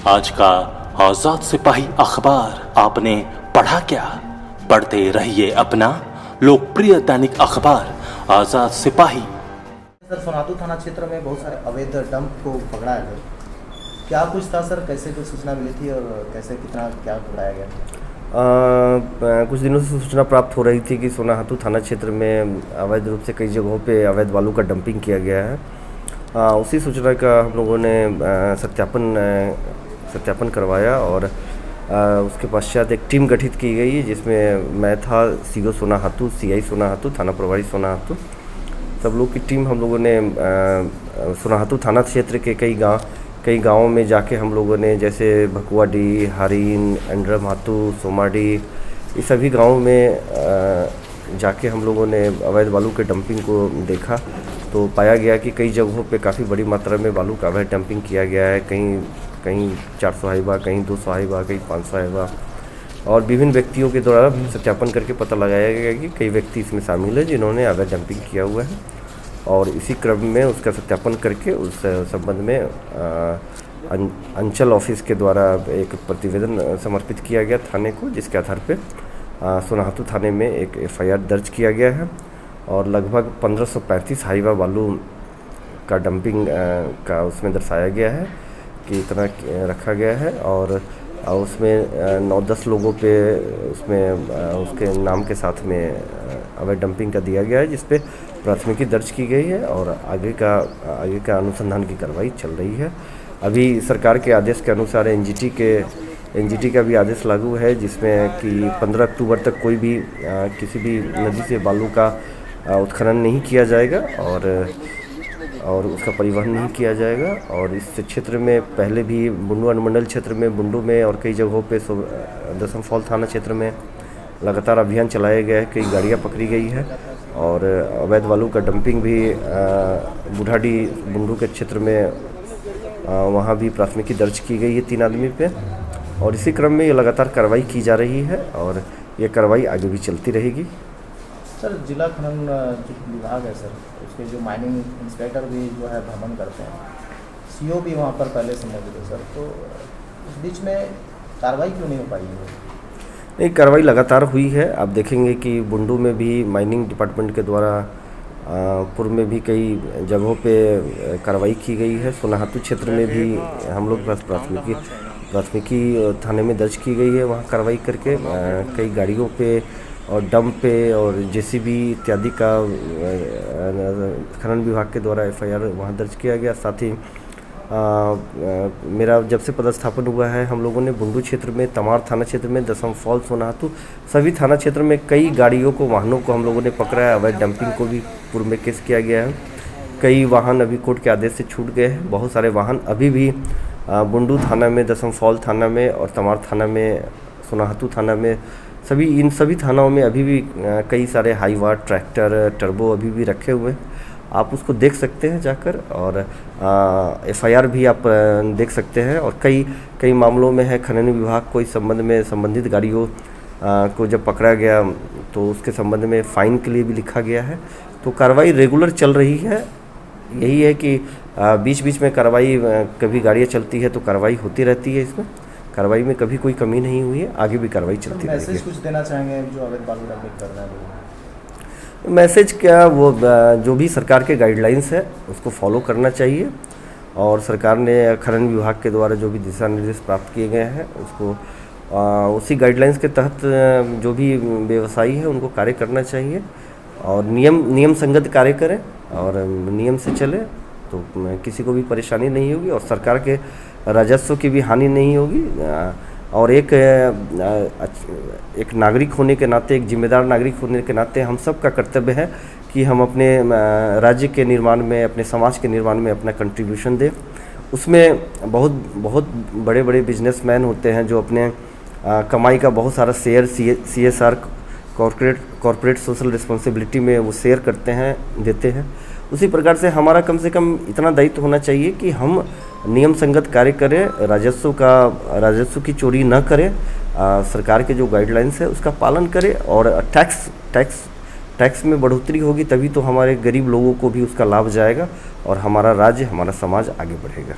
आज का आजाद सिपाही अखबार आपने पढ़ा क्या? पढ़ते रहिए अपना लोकप्रिय दैनिक अखबार आजाद सिपाही। सर, सोनातू थाना क्षेत्र में बहुत सारे अवैध डंप को पकड़ा है। क्या कुछ था सर, कैसे कुछ सूचना मिली थी और कैसे कितना क्या पकड़ाया गया? कुछ दिनों से सूचना प्राप्त हो रही थी कि सोनाहातू थाना क्षेत्र में अवैध रूप से कई जगहों पे अवैध बालू का डंपिंग किया गया है। उसी सूचना का हम लोगों ने सत्यापन करवाया और उसके पश्चात एक टीम गठित की गई है, जिसमें मैं था, सीओ सोनाहातू, सीआई सोनाहातू, थाना प्रभारी सोनाहातू, सब लोग की टीम। हम लोगों ने सोनाहातू थाना क्षेत्र के कई गाँवों में जाके हम लोगों ने, जैसे भकुआडी, हारीन, अंड्रमातू, सोमाडी, ये सभी गाँवों में जाके हम लोगों ने अवैध बालू के डंपिंग को देखा। तो पाया गया कि कई जगहों पे काफ़ी बड़ी मात्रा में बालू का अवैध डंपिंग किया गया है। कहीं 400 हाइबा, कहीं 200 हाइबा, कहीं 500 हाइबा, और विभिन्न व्यक्तियों के द्वारा सत्यापन करके पता लगाया गया कि कई व्यक्ति इसमें शामिल हैं जिन्होंने अवैध डंपिंग किया हुआ है। और इसी क्रम में उसका सत्यापन करके उस संबंध में अंचल ऑफिस के द्वारा एक प्रतिवेदन समर्पित किया गया थाने को, जिसके आधार पे सोनाहातू थाने में एक एफआईआर दर्ज किया गया है और लगभग 1535 हाइवा बालू का डंपिंग का उसमें दर्शाया गया है कि इतना रखा गया है। और उसमें 9-10 लोगों पे उसमें उसके नाम के साथ में अवैध डंपिंग का दिया गया है, जिस पे प्राथमिकी दर्ज की गई है और आगे का अनुसंधान की कार्रवाई चल रही है। अभी सरकार के आदेश के अनुसार एनजीटी का भी आदेश लागू है, जिसमें कि 15 अक्टूबर तक कोई भी किसी भी नदी से बालू का उत्खनन नहीं किया जाएगा और उसका परिवहन नहीं किया जाएगा। और इस क्षेत्र में पहले भी बुंडू अनुमंडल क्षेत्र में, बुंडू में और कई जगहों पे दसम फॉल थाना क्षेत्र में लगातार अभियान चलाया गया है। कई गाड़ियाँ पकड़ी गई है और अवैध बालू का डंपिंग भी बुढ़ाडी बुंडू के क्षेत्र में वहाँ भी प्राथमिकी दर्ज की गई है 3 आदमी पे। और इसी क्रम में ये लगातार कार्रवाई की जा रही है और ये कार्रवाई आगे भी चलती रहेगी। सर, जिला खनन जो विभाग है सर, उसके जो माइनिंग इंस्पेक्टर भी जो है भ्रमण करते हैं, सीओ भी वहाँ पर पहले से मौजूद है सर, तो उस बीच में कार्रवाई क्यों नहीं हो पाई है? नहीं, कार्रवाई लगातार हुई है। आप देखेंगे कि बुंडू में भी माइनिंग डिपार्टमेंट के द्वारा पूर्व में भी कई जगहों पे कार्रवाई की गई है। सोनाहातू क्षेत्र में भी हम लोग प्राथमिकी थाने में दर्ज की गई है, वहाँ कार्रवाई करके कई गाड़ियों पे और डंप पे और जेसीबी इत्यादि का खनन विभाग के द्वारा एफआईआर वहाँ दर्ज किया गया। साथ ही मेरा जब से पदस्थापन हुआ है, हम लोगों ने बुंडू क्षेत्र में, तमार थाना क्षेत्र में, दसम फॉल, सोनाहातू सभी थाना क्षेत्र में कई गाड़ियों को, वाहनों को हम लोगों ने पकड़ा है। अवैध डंपिंग को भी पूर्व में केस किया गया है। कई वाहन अभी कोर्ट के आदेश से छूट गए हैं। बहुत सारे वाहन अभी भी बुंडू थाना में, दसम फॉल थाना में और तमार थाना में, सोनाहातू थाना में, इन सभी थानाओं में अभी भी कई सारे हाईवा, ट्रैक्टर, टर्बो अभी भी रखे हुए हैं। आप उसको देख सकते हैं जाकर और एफआईआर भी आप देख सकते हैं। और कई मामलों में है खनन विभाग को इस संबंध में संबंधित गाड़ियों को जब पकड़ा गया तो उसके संबंध में फ़ाइन के लिए भी लिखा गया है। तो कार्रवाई रेगुलर चल रही है। यही है कि बीच बीच में कार्रवाई, कभी गाड़ियाँ चलती है तो कार्रवाई होती रहती है। इसमें कार्रवाई में कभी कोई कमी नहीं हुई है, आगे भी कार्रवाई चलती रहेगी। मैसेज कुछ देना चाहेंगे जो अवैध बालू डंपिंग कर रहे हैं? मैसेज क्या, वो जो भी सरकार के गाइडलाइंस है उसको फॉलो करना चाहिए और सरकार ने खनन विभाग के द्वारा जो भी दिशा निर्देश प्राप्त किए गए हैं उसको उसी गाइडलाइंस के तहत जो भी व्यवसायी है उनको कार्य करना चाहिए और नियम संगत कार्य करें और नियम से चले तो किसी को भी परेशानी नहीं होगी और सरकार के राजस्व की भी हानि नहीं होगी। और एक नागरिक होने के नाते, एक जिम्मेदार नागरिक होने के नाते हम सब का कर्तव्य है कि हम अपने राज्य के निर्माण में, अपने समाज के निर्माण में अपना कंट्रीब्यूशन दें। उसमें बहुत बड़े बड़े बिजनेसमैन होते हैं जो अपने कमाई का बहुत सारा share CSR, corporate social responsibility में वो शेयर करते हैं, देते हैं। उसी प्रकार से हमारा कम से कम इतना दायित्व होना चाहिए कि हम नियम संगत कार्य करें, राजस्व की चोरी न करें, सरकार के जो गाइडलाइंस है उसका पालन करें और टैक्स में बढ़ोतरी होगी तभी तो हमारे गरीब लोगों को भी उसका लाभ जाएगा और हमारा राज्य, हमारा समाज आगे बढ़ेगा।